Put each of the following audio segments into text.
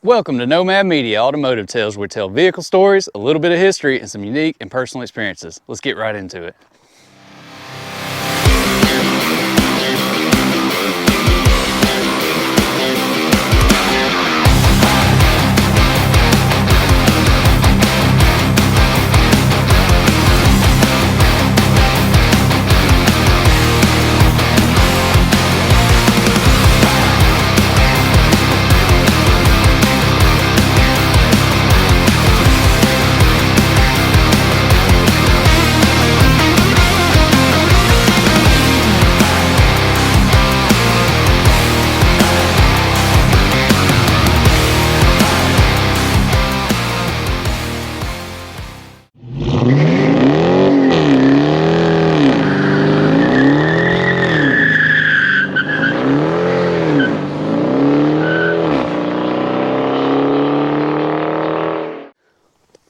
Welcome to Nomad Media Automotive Tales, where we tell vehicle stories, a little bit of history, and some unique and personal experiences. Let's get right into it.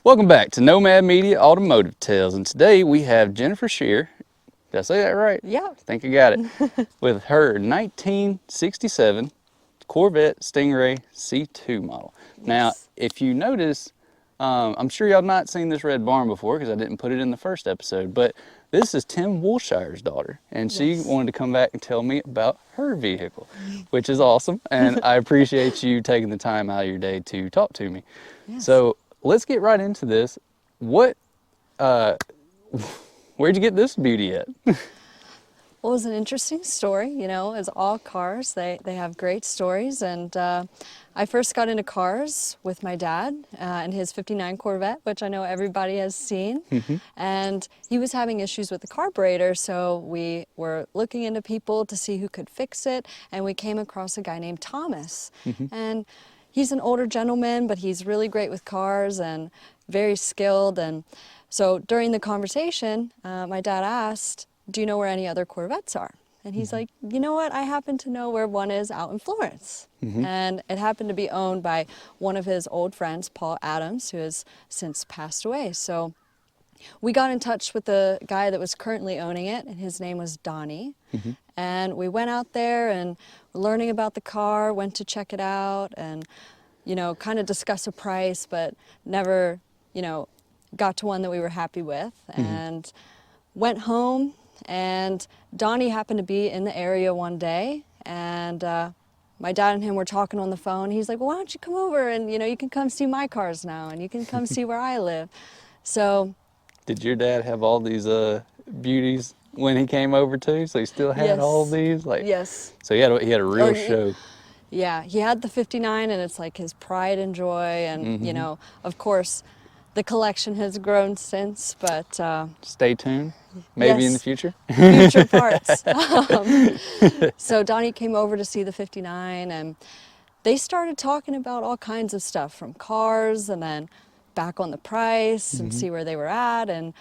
Welcome back to Nomad Media Automotive Tales, and today we have Jennifer Shearer. Did I say that right? Yeah. I think I got it. With her 1967 Corvette Stingray C2 model. Yes. Now, if you notice, I'm sure y'all not seen this red barn before because I didn't put it in the first episode, but this is Tim Wolshire's daughter, and she wanted to come back and tell me about her vehicle, which is awesome, and I appreciate you taking the time out of your day to talk to me. Yes. So let's get right into this. Where'd you get this beauty at? Well, it was an interesting story, you know, as all cars, they have great stories. And I first got into cars with my dad and his 59 Corvette, which I know everybody has seen. And he was having issues with the carburetor, so we were looking into people to see who could fix it. And we came across a guy named Thomas. And he's an older gentleman, but he's really great with cars and very skilled. And so during the conversation, my dad asked, "Do you know where any other Corvettes are?" And he's like, "You know what? I happen to know where one is out in Florence." And it happened to be owned by one of his old friends, Paul Adams, who has since passed away. So we got in touch with the guy that was currently owning it, and his name was Donnie. And we went out there and learning about the car, went to check it out, and, you know, kind of discuss a price, but never, you know, got to one that we were happy with. And went home, and Donnie happened to be in the area one day, and my dad and him were talking on the phone. He's like, "Well, why don't you come over and, you know, you can come see my cars now, and you can come see where I live." So Did your dad have all these beauties when he came over too? So he still had all these? Yes. So he had a real show. Yeah, he had the 59, and it's like his pride and joy, and, you know, of course, the collection has grown since, but... Stay tuned, maybe in the future. Future parts. So Donnie came over to see the 59, and they started talking about all kinds of stuff, from cars, and then back on the price, and see where they were at, and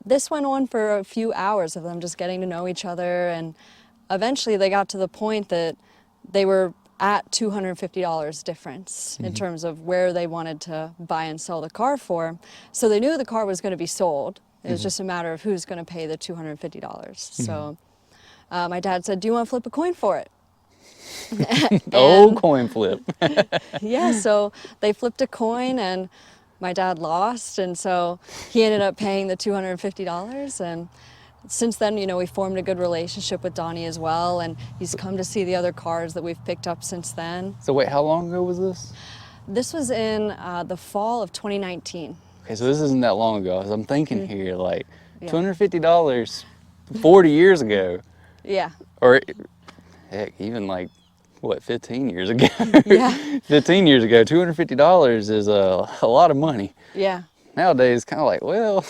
this went on for a few hours of them just getting to know each other, and eventually they got to the point that they were at $250 difference in terms of where they wanted to buy and sell the car for. So they knew the car was going to be sold. It was just a matter of who's going to pay the $250. So my dad said, "Do you want to flip a coin for it?" Old coin flip. Yeah, so they flipped a coin, and my dad lost, and so he ended up paying the $250. And since then, you know, we formed a good relationship with Donnie as well, and he's come to see the other cars that we've picked up since then. So wait, how long ago was this? This was in the fall of 2019. Okay, so this isn't that long ago. I'm thinking here, like, $250 40 years ago. Yeah. Or, heck, even like, what, 15 years ago? Yeah. 15 years ago, $250 is a lot of money. Yeah. Nowadays, kind of like, well...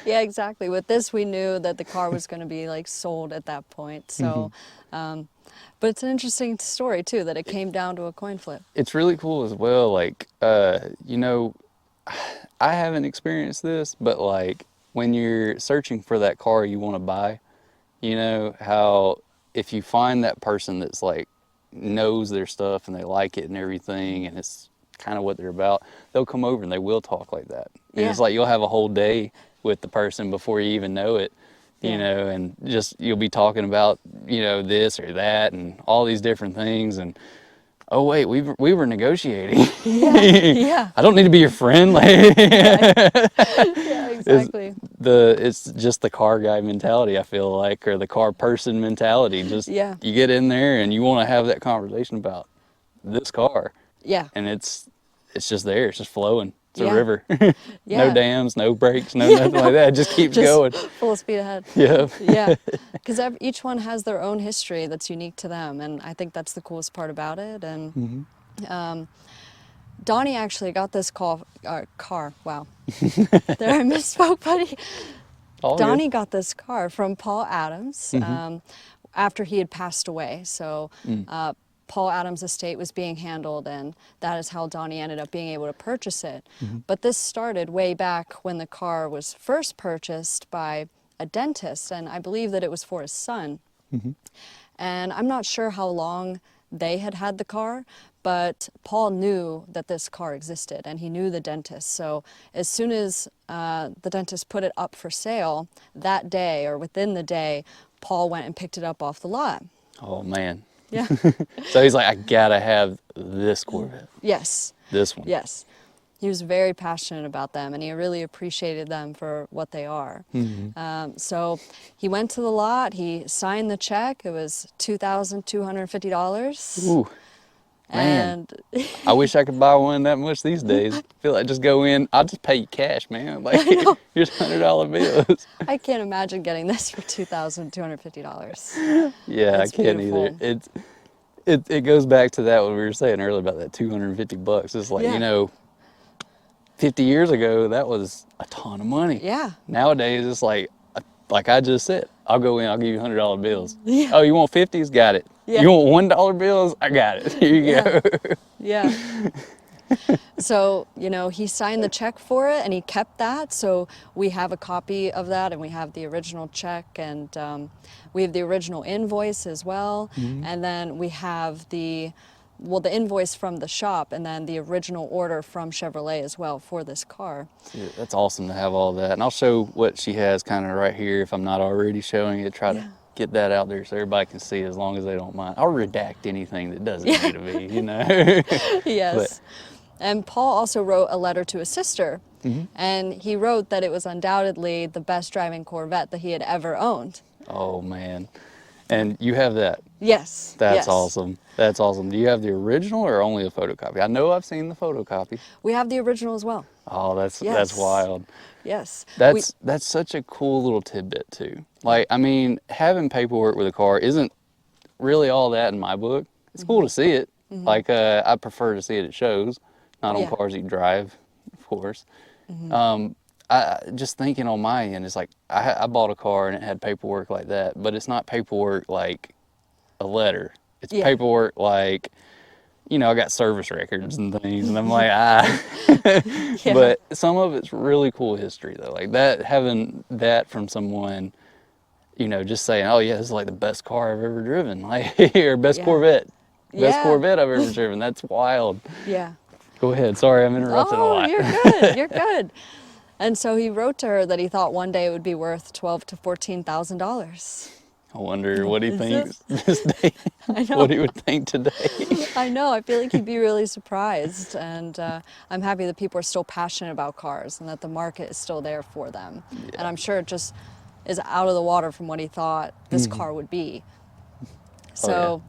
Yeah, exactly. With this, we knew that the car was going to be like sold at that point. So, but it's an interesting story too, that it came down to a coin flip. It's really cool as well. Like, you know, I haven't experienced this, but like when you're searching for that car you want to buy, you know, how if you find that person that's like knows their stuff and they like it and everything, and it's kind of what they're about, they'll come over and they will talk like that. And it's like you'll have a whole day with the person before you even know it, you know, and just you'll be talking about, you know, this or that and all these different things. And oh wait, we were negotiating. Yeah, yeah, I don't need to be your friend. Like, yeah, yeah, it's exactly. it's just the car guy mentality, I feel like, or the car person mentality. Just Yeah, you get in there and you want to have that conversation about this car, yeah, and it's just there. It's just flowing. It's a yeah, river. No yeah. dams, no brakes, no Yeah, nothing like no, that. It just keeps just going. full speed ahead. Yeah. Yeah, because each one has their own history that's unique to them, and I think that's the coolest part about it. And Donnie actually got this car. Wow, there I misspoke, buddy. All good. Donnie got this car from Paul Adams after he had passed away. So Paul Adams' estate was being handled, and that is how Donnie ended up being able to purchase it. But this started way back when the car was first purchased by a dentist, and I believe that it was for his son. And I'm not sure how long they had had the car, but Paul knew that this car existed, and he knew the dentist. So as soon as the dentist put it up for sale that day, or within the day, Paul went and picked it up off the lot. Oh man. Yeah. So he's like, I gotta have this Corvette. Yes. This one. Yes. He was very passionate about them, and he really appreciated them for what they are. So he went to the lot, he signed the check. It was $2,250. Ooh, man. And I wish I could buy one that much these days. I feel like just go in, I'll just pay you cash, man. Like, here's $100 bills. I can't imagine getting this for $2,250. Yeah, That's I can't beautiful. either. It goes back to that what we were saying earlier about that $250. It's like, Yeah. 50 years ago, that was a ton of money. Yeah. Nowadays, it's like I just said, I'll go in, I'll give you $100 bills. Yeah. Oh, you want 50s? Got it. Yeah. You want $1 bills? I got it. Here you Yeah. go. Yeah. So, he signed the check for it, and he kept that. So we have a copy of that, and we have the original check, and we have the original invoice as well. And then we have the invoice from the shop, and then the original order from Chevrolet as well for this car. Yeah, that's awesome to have all that. And I'll show what she has kind of right here if I'm not already showing it. Try to get that out there so everybody can see as long as they don't mind. I'll redact anything that doesn't need to be, Yes. But And Paul also wrote a letter to his sister, and he wrote that it was undoubtedly the best driving Corvette that he had ever owned. oh man. And you have that. Yes. That's yes. awesome. That's awesome. Do you have the original or only a photocopy? I know I've seen the photocopy. We have the original as well. Oh, that's Yes. wild. Yes. That's such a cool little tidbit too. Like, I mean, having paperwork with a car isn't really all that in my book. It's cool to see it. Like, I prefer to see it at shows, not on Yeah. cars you drive, of course. Just thinking on my end, it's like I bought a car and it had paperwork like that, but it's not paperwork like a letter. It's Yeah. paperwork like, I got service records and things, and I'm like, Yeah. But some of it's really cool history though. Like that, having that from someone, just saying, oh yeah, this is like the best car I've ever driven, like, or best Yeah. Corvette, best Yeah. Corvette I've ever driven. That's wild. Yeah. Go ahead. Sorry, I'm interrupting a Oh, lot. you're good. You're good. And so he wrote to her that he thought one day it would be worth $12,000 to $14,000. I wonder what he Is thinks this day, I know. what he would think today. I know. I feel like he'd be really surprised, and I'm happy that people are still passionate about cars and that the market is still there for them. And I'm sure it just is out of the water from what he thought this car would be. So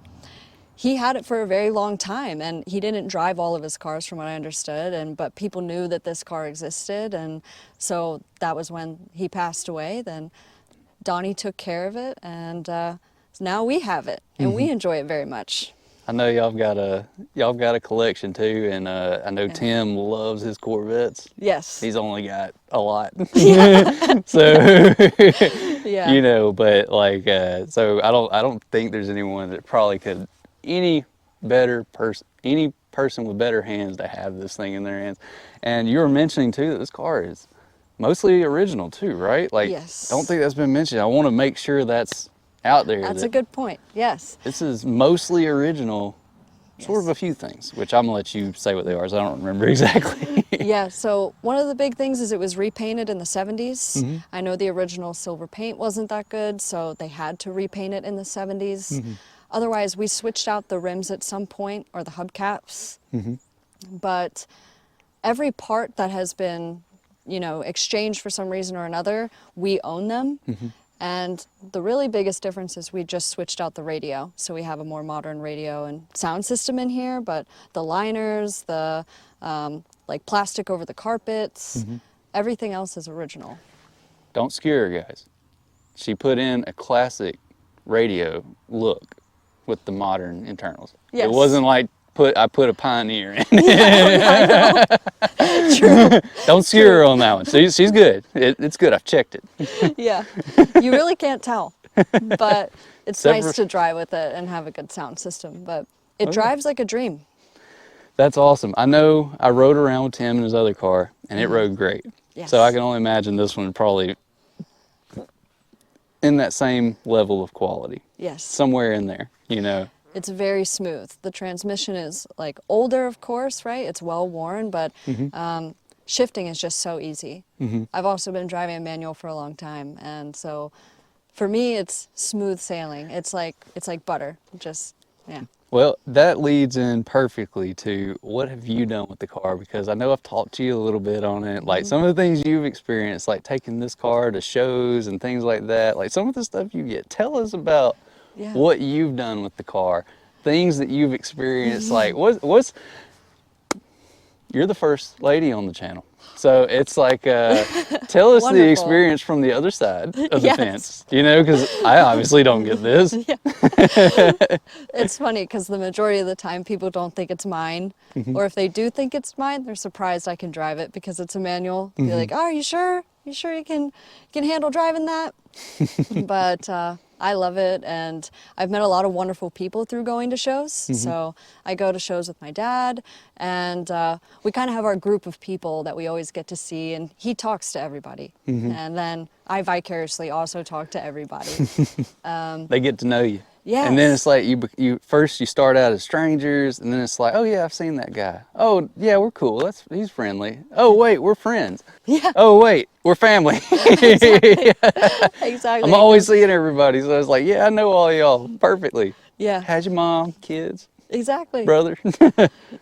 he had it for a very long time, and he didn't drive all of his cars, from what I understood. But people knew that this car existed, and so that was when he passed away. Then Donnie took care of it, and now we have it, and we enjoy it very much. I know y'all got a collection too, and I know Tim loves his Corvettes. Yes. He's only got a lot, Yeah. so Yeah. But like, so I don't think there's anyone that probably could any person with better hands to have this thing in their hands. And you were mentioning too that this car is mostly original too, right? Like, Yes. don't think that's been mentioned. I want to make sure that's out there. That's that a good point. Yes. This is mostly original, sort of Yes. a few things, which I'm gonna let you say what they are, 'cause I don't remember exactly. Yeah, so one of the big things is it was repainted in the 70s. I know the original silver paint wasn't that good, so they had to repaint it in the 70s. Otherwise, we switched out the rims at some point, or the hubcaps. But every part that has been, you know, exchanged for some reason or another, we own them. And the really biggest difference is we just switched out the radio. So we have a more modern radio and sound system in here, but the liners, the like plastic over the carpets, everything else is original. Don't scare her, guys. She put in a classic radio look with the modern internals. Yes. It wasn't like I put a Pioneer in. Yeah, I know. True. Don't scare her on that one. She's good. It's good. I've checked it. Yeah, you really can't tell, but it's nice to drive with it and have a good sound system, but it drives like a dream. That's awesome. I know I rode around with Tim in his other car, and it rode great. Yes. So I can only imagine this one probably in that same level of quality. Yes. Somewhere in there, you know. It's very smooth. The transmission is like older, of course, right? It's well worn, but shifting is just so easy. I've also been driving a manual for a long time, and so for me, it's smooth sailing. It's like butter. Just, yeah. Well, that leads in perfectly to what have you done with the car? Because I know I've talked to you a little bit on it. Like some of the things you've experienced, like taking this car to shows and things like that. Like some of the stuff you get. Tell us about what you've done with the car, things that you've experienced. Like what's you're the first lady on the channel, so it's like tell us the experience from the other side of the fence, you know, because I obviously don't get this. It's funny because the majority of the time people don't think it's mine, or if they do think it's mine, they're surprised I can drive it because it's a manual. Be like, oh, are you sure you can handle driving that? But I love it, and I've met a lot of wonderful people through going to shows. So I go to shows with my dad, and we kind of have our group of people that we always get to see, and he talks to everybody. And then I vicariously also talk to everybody. They get to know you. Yes. And then it's like you first you start out as strangers, and then it's like, oh yeah, I've seen that guy. Oh yeah, we're cool. He's friendly. Oh wait, we're friends. Yeah. Oh wait, we're family. Exactly. I'm always seeing everybody, so it's like, yeah, I know all y'all perfectly. Yeah. How's your mom, kids, Exactly. brother?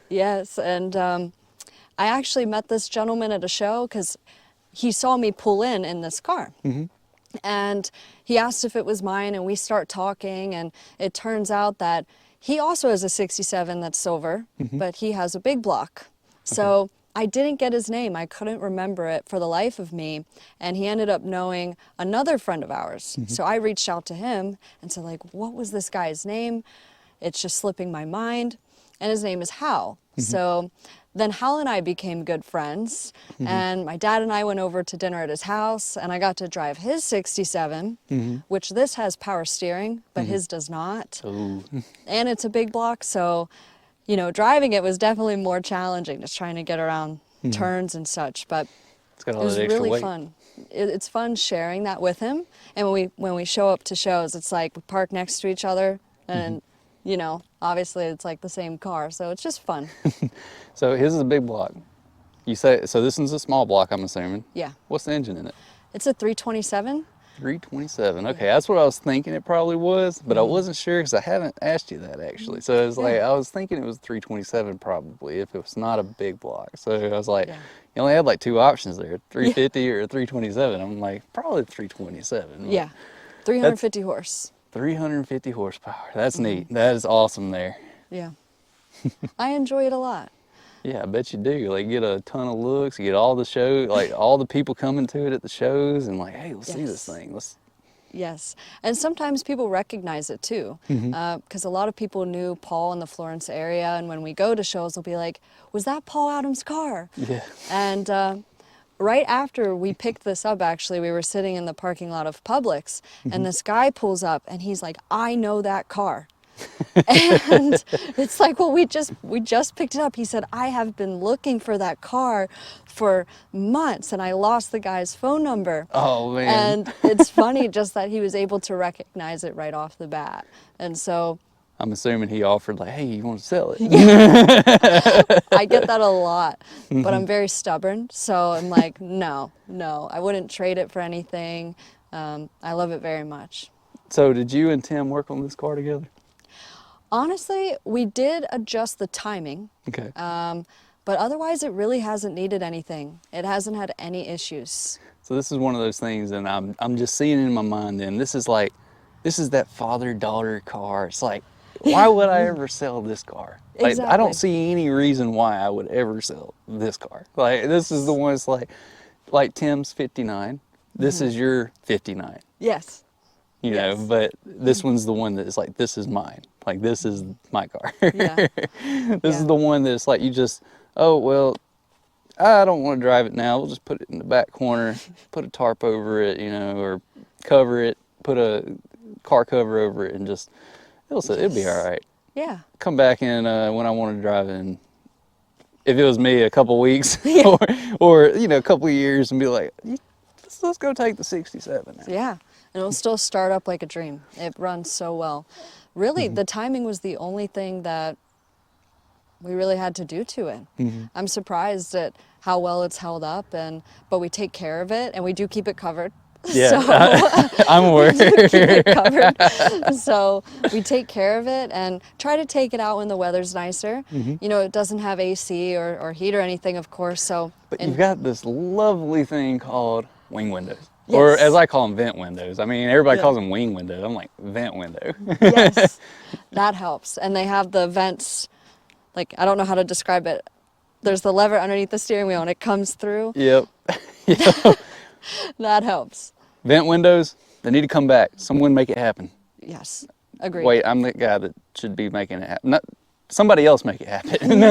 Yes, and I actually met this gentleman at a show because he saw me pull in this car. And he asked if it was mine, and we start talking, and it turns out that he also has a 67 that's silver, but he has a big block. So I didn't get his name. I couldn't remember it for the life of me, and he ended up knowing another friend of ours. So I reached out to him and said, like, what was this guy's name? It's just slipping my mind. And his name is Hal. So then Hal and I became good friends, and my dad and I went over to dinner at his house, and I got to drive his 67, which this has power steering, but his does not. Ooh. And it's a big block, so, you know, driving it was definitely more challenging, just trying to get around turns and such, but It's got all it was that extra really weight. fun. It's fun sharing that with him, and when we show up to shows, it's like we park next to each other, and you know, obviously it's like the same car, so it's just fun. So his is a big block. You say so. This one's a small block, I'm assuming. Yeah. What's the engine in it? It's a 327. 327. Okay, that's what I was thinking it probably was, but I wasn't sure because I haven't asked you that actually. So it was like I was thinking it was 327 probably if it was not a big block. So I was like, you only had like two options there, 350 or 327. I'm like, probably 327. Yeah, 350 horse. 350 horsepower. That's neat. That is awesome there. Yeah. I enjoy it a lot. Yeah, I bet you do. Like, you get a ton of looks. You get all the show, like all the people coming to it at the shows, and like, hey, let's see this thing. Yes, and sometimes people recognize it too, because a lot of people knew Paul in the Florence area, and when we go to shows, they'll be like, "Was that Paul Adams' car?" Yeah. And right after we picked this up, actually, we were sitting in the parking lot of Publix, and this guy pulls up, and he's like, "I know that car." And it's like, well, we just picked it up. He said, I have been looking for that car for months, and I lost the guy's phone number. Oh man. And it's funny just that he was able to recognize it right off the bat. And so I'm assuming he offered like, hey, you want to sell it? I get that a lot, but I'm very stubborn. So I'm like, no, I wouldn't trade it for anything. I love it very much. So did you and Tim work on this car together? Honestly, we did adjust the timing, Okay. but otherwise it really hasn't needed anything. It hasn't had any issues. So this is one of those things, and I'm just seeing it in my mind. And this is that father-daughter car. It's like, why would I ever sell this car? Like, I don't Exactly. see any reason why I would ever sell this car. Like, this is the one. It's like Tim's 59. This is your 59. Yes. You know, Yes. but this one's the one that's like, this is mine. Like, this is my car. Yeah. This is Yeah. the one that's like, you just, oh, well, I don't want to drive it now. We'll just put it in the back corner, put a tarp over it, you know, or cover it, put a car cover over it, and just, it'll be all right. Yeah. Come back in when I want to drive in. If it was me, a couple weeks or you know, a couple of years, and be like, let's go take the 67 now. Yeah. And it'll still start up like a dream. It runs so well. Really, the timing was the only thing that we really had to do to it. I'm surprised at how well it's held up, but we take care of it, and we do keep it covered. Yeah, So I'm aware. keep it covered. So we take care of it and try to take it out when the weather's nicer. You know, it doesn't have AC or heat or anything, of course. So, But you've got this lovely thing called wing windows. Yes. Or as I call them, vent windows. I mean, everybody Yeah. calls them wing windows. I'm like, vent window. yes, that helps. And they have the vents, like, I don't know how to describe it. There's the lever underneath the steering wheel and it comes through. Yep. That helps. Vent windows, they need to come back. Someone make it happen. Yes, agreed. Wait, I'm the guy that should be making it happen. Not, somebody else make it happen.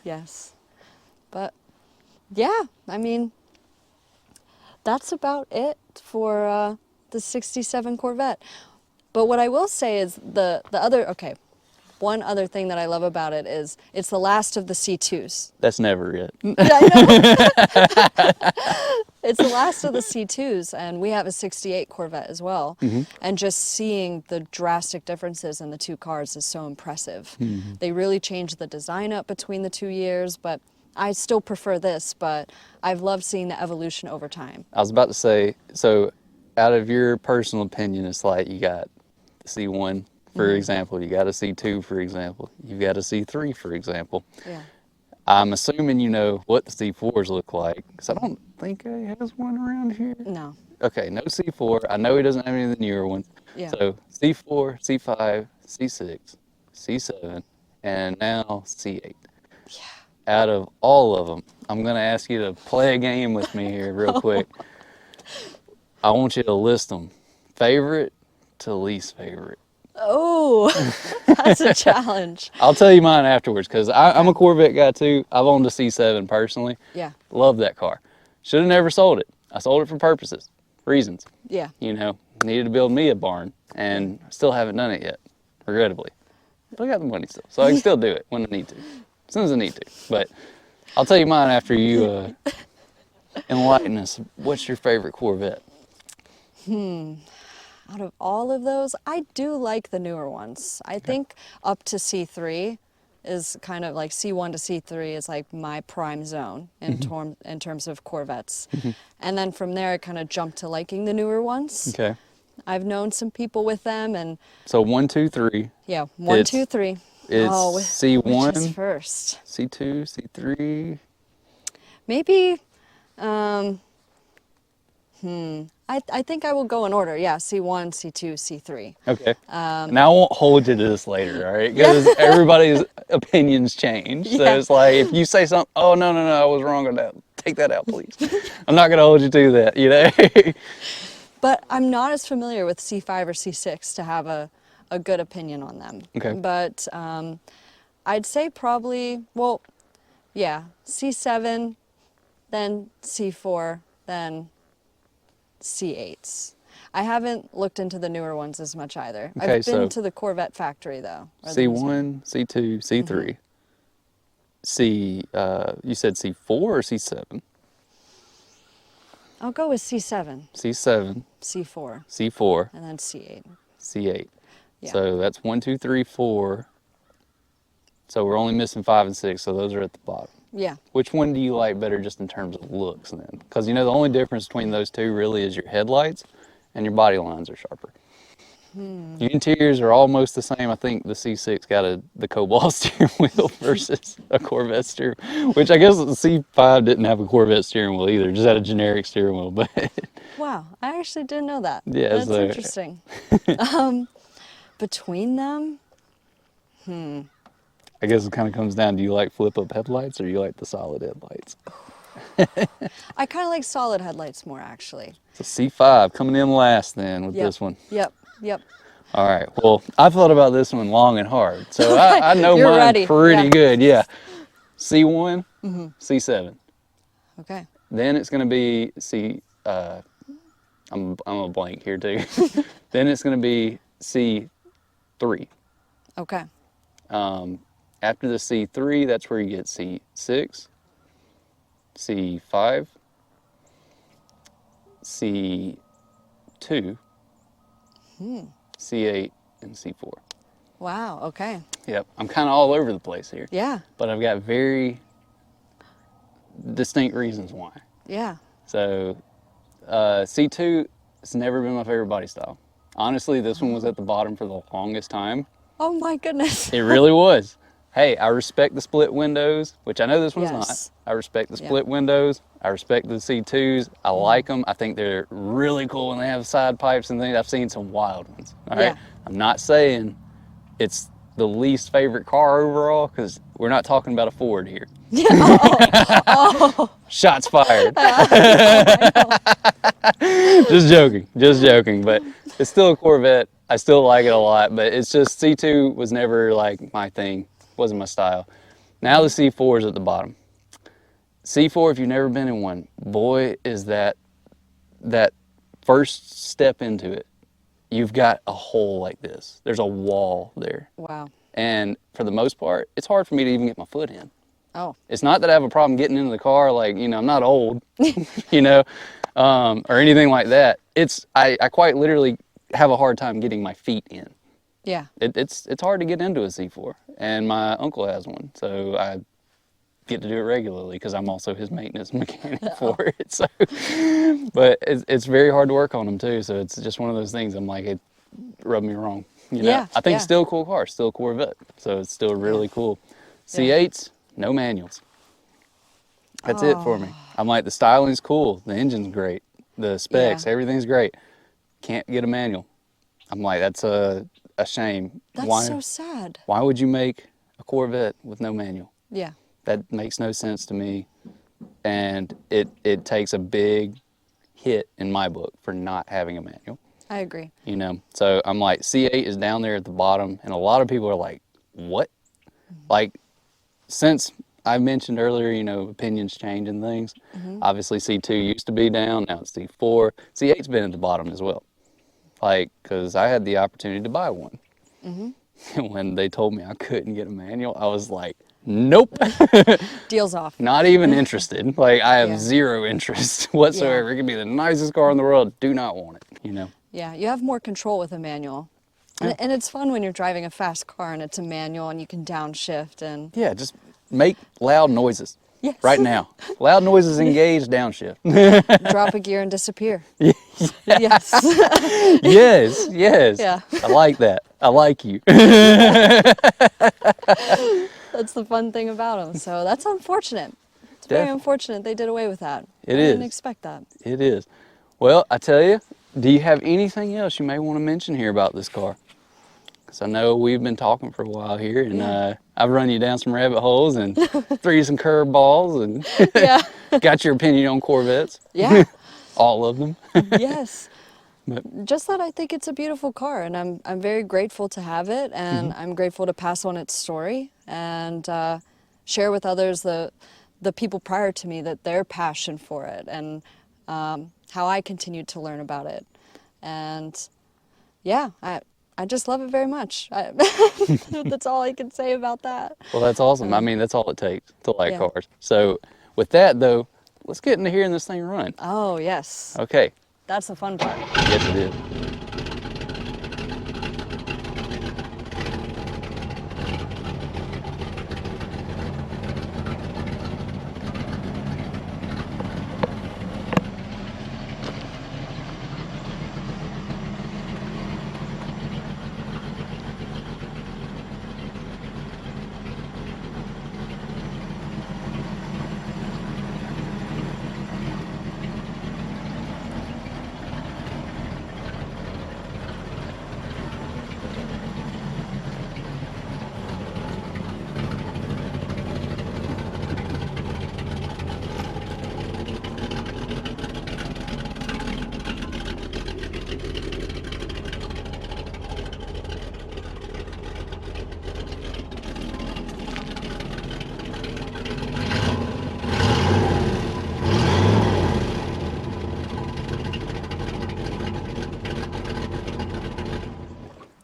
Yes. But yeah, I mean, that's about it for the 67 Corvette. But what I will say is one other thing that I love about it is it's the last of the C2s. That's never it. I know. It's the last of the C2s, and we have a 68 Corvette as well. And just seeing the drastic differences in the two cars is so impressive. They really changed the design up between the 2 years, but I still prefer this, but I've loved seeing the evolution over time. I was about to say, so out of your personal opinion, it's like you got the C1, for example, you got a C2, for example, you've got a C3, for example. Yeah. I'm assuming you know what the C4s look like, because I don't think he has one around here. No. Okay, no C4. I know he doesn't have any of the newer ones. Yeah. So C4, C5, C6, C7, and now C8. Yeah. Out of all of them, I'm going to ask you to play a game with me here real quick. I want you to list them, favorite to least favorite. Oh, that's a challenge. I'll tell you mine afterwards, because I'm a Corvette guy too. I've owned a C7 personally. Yeah. Love that car. Should have never sold it. I sold it for reasons. Yeah. You know, needed to build me a barn, and still haven't done it yet, regrettably. But I got the money still, so I can still do it when I need to, as soon as I need to. But I'll tell you mine after you enlighten us. What's your favorite Corvette? Out of all of those, I do like the newer ones. I think up to C3 is kind of like C1 to C3 is like my prime zone in terms of Corvettes. And then from there, I kind of jumped to liking the newer ones. Okay. I've known some people with them, and So 1, 2, 3. yeah, one, It's- two, three. It's Which C1, is first? C2, C3. Maybe, I think I will go in order. Yeah, C1, C2, C3. Okay. Now I won't hold you to this later, all right? Because everybody's opinions change. So Yeah. it's like if you say something, oh no, I was wrong on that. Take that out, please. I'm not gonna hold you to that, you know. But I'm not as familiar with C5 or C6 to have a good opinion on them. Okay. But I'd say probably, well, yeah, C7, then C4, then C8s. I haven't looked into the newer ones as much either. Okay, I've been so to the Corvette factory though. or the C1, museum. C2, C3. You said C4 or C7? I'll go with C7, C7, C4, C4, and then C8. C8. Yeah. So that's 1, 2, 3, 4. So we're only missing 5 and 6, so those are at the bottom. Yeah. Which one do you like better just in terms of looks then? Because you know the only difference between those two really is your headlights and your body lines are sharper. Interiors are almost the same. I think the C6 got the Cobalt steering wheel versus a Corvette steering, which I guess the C5 didn't have a Corvette steering wheel either, just had a generic steering wheel. But Wow, I actually didn't know that. yeah, That's so interesting. Between them, I guess it kind of comes down, do you like flip-up headlights or you like the solid headlights? I kind of like solid headlights more, actually. So C5 coming in last then with Yep. this one. Yep. Yep. All right, well, I thought about this one long and hard, so I know You're mine ready. pretty Yeah. good, yeah. C1, C7. Okay. Then it's going to be I'm a blank here too. Then it's going to be C3. Okay. After the C3, that's where you get C6, C5, C2, C8, and C4. Wow. Okay. Yep, I'm kind of all over the place here. Yeah. But I've got very distinct reasons why. Yeah. So C2 has never been my favorite body style. Honestly, this one was at the bottom for the longest time. Oh my goodness. It really was. Hey, I respect the split windows, which I know this one's Yes. not. I respect the split windows. I respect the C2s. I like them. I think they're really cool when they have side pipes and things. I've seen some wild ones. All right. Yeah. I'm not saying it's the least favorite car overall, because we're not talking about a Ford here. Shots fired. Just joking, just joking. But it's still a Corvette. I still like it a lot, but it's just C2 was never like my thing. Wasn't my style. Now the C4 is at the bottom. C4, if you've never been in one, boy, is that first step into it. You've got a hole like this. There's a wall there. Wow. And for the most part, it's hard for me to even get my foot in. Oh. It's not that I have a problem getting into the car, like, you know, I'm not old, you know, or anything like that. I quite literally have a hard time getting my feet in. Yeah. It's hard to get into a C4, and my uncle has one, so I get to do it regularly because I'm also his maintenance mechanic for it. So, but it's very hard to work on them too. So it's just one of those things. I'm like, it rubbed me wrong. You know? Yeah, I think yeah. it's still a cool car, still a Corvette, so it's still really cool. C8s, no manuals. That's it for me. I'm like, the styling's cool, the engine's great, the specs, everything's great. Can't get a manual. I'm like, that's a shame. That's so sad. Why would you make a Corvette with no manual? Yeah. That makes no sense to me, and it takes a big hit in my book for not having a manual. I agree. You know, so I'm like, C8 is down there at the bottom, and a lot of people are like, what? Like, since I mentioned earlier, you know, opinions change and things. Obviously, C2 used to be down, now it's C4. C8's been at the bottom as well. Like, because I had the opportunity to buy one. And when they told me I couldn't get a manual, I was like, nope. Deal's off. Not even interested. Like, I have zero interest whatsoever. It could be the nicest car in the world. Do not want it, you know? Yeah, you have more control with a manual. And it's fun when you're driving a fast car and it's a manual and you can downshift and... Yeah, just make loud noises. Yes. Right now. Loud noises engaged, downshift. Drop a gear and disappear. Yes. Yes, yes. Yeah. I like that. I like you. That's the fun thing about them. So that's unfortunate. It's very unfortunate they did away with that. It I is. didn't expect that. It is. Well, I tell you, do you have anything else you may want to mention here about this car? Because I know we've been talking for a while here, and I've run you down some rabbit holes and threw you some curveballs and got your opinion on Corvettes. Yeah. All of them. Yes. Just that I think it's a beautiful car, and I'm very grateful to have it, and I'm grateful to pass on its story and share with others the people prior to me that their passion for it and how I continued to learn about it. And yeah, I just love it very much. That's all I can say about that. Well, that's awesome. I mean, that's all it takes to like cars. So with that, though, let's get into hearing this thing run. Oh, yes. Okay. That's the fun part. Yes, it is.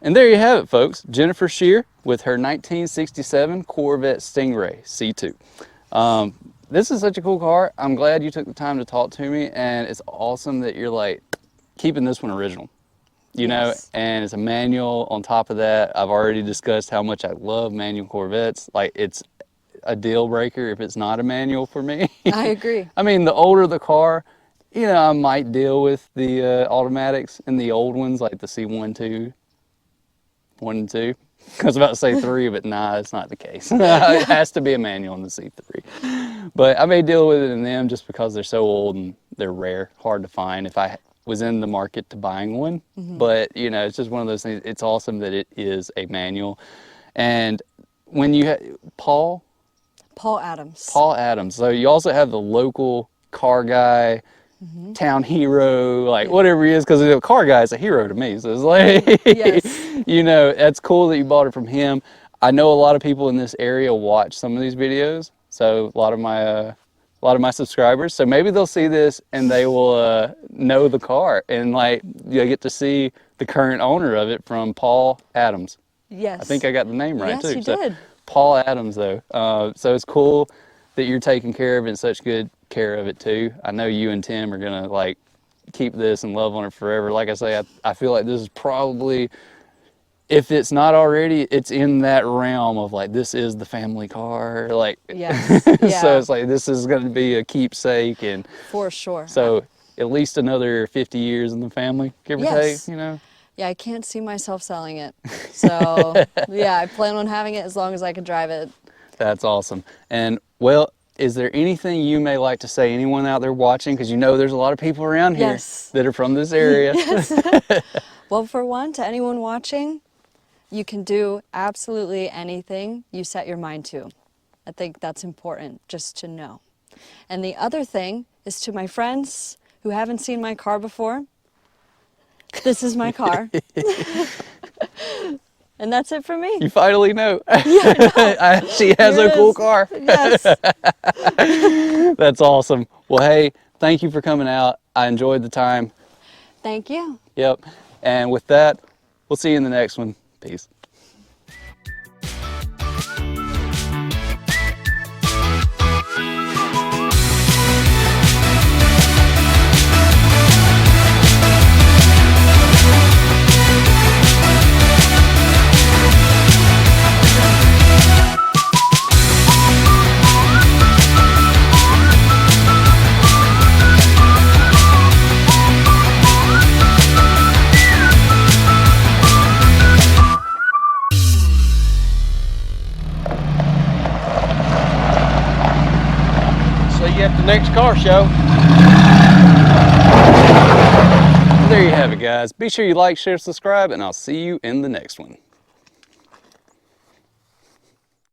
And there you have it, folks. Jennifer Shearer with her 1967 Corvette Stingray C2. This is such a cool car. I'm glad you took the time to talk to me, and it's awesome that you're like keeping this one original. You know, Yes. and it's a manual on top of that. I've already discussed how much I love manual Corvettes. Like, it's a deal breaker if it's not a manual for me. I agree. I mean, the older the car, you know, I might deal with the automatics and the old ones, like the C1, 2, 1 and 2. I was about to say 3, but nah, that's not the case. It has to be a manual in the C3. But I may deal with it in them just because they're so old and they're rare, hard to find if I was in the market to buying one. But, you know, it's just one of those things. It's awesome that it is a manual. And when you Paul Adams. So you also have the local car guy, town hero, like whatever he is, because the car guy is a hero to me. So it's like, Yes. you know, that's cool that you bought it from him. I know a lot of people in this area watch some of these videos. So a lot of my subscribers. So maybe they'll see this and they will know the car, and like you'll get to see the current owner of it from Paul Adams. Yes. I think I got the name right Yes, too. you So, did. Paul Adams, though. So it's cool that you're taking care of it, and such good care of it too. I know you and Tim are gonna like keep this and love on it forever. Like I say, I feel like this is probably, if it's not already, it's in that realm of like, this is the family car. Like, Yes. so Yeah. it's like, this is gonna be a keepsake, and For sure. so at least another 50 years in the family, give or Yes. take, you know? Yeah, I can't see myself selling it. So, yeah, I plan on having it as long as I can drive it. That's awesome. And well, is there anything you may like to say, anyone out there watching? Because you know there's a lot of people around here Yes. that are from this area. Well, for one, to anyone watching, you can do absolutely anything you set your mind to. I think that's important just to know. And the other thing is, to my friends who haven't seen my car before, this is my car. And that's it for me. You finally know. Yeah, She has Here a it cool is. car. Yes. That's awesome. Well, hey, thank you for coming out. I enjoyed the time. Thank you. Yep. And with that, we'll see you in the next one. Peace. See you at the next car show. There you have it, guys. Be sure you like, share, subscribe, and I'll see you in the next one.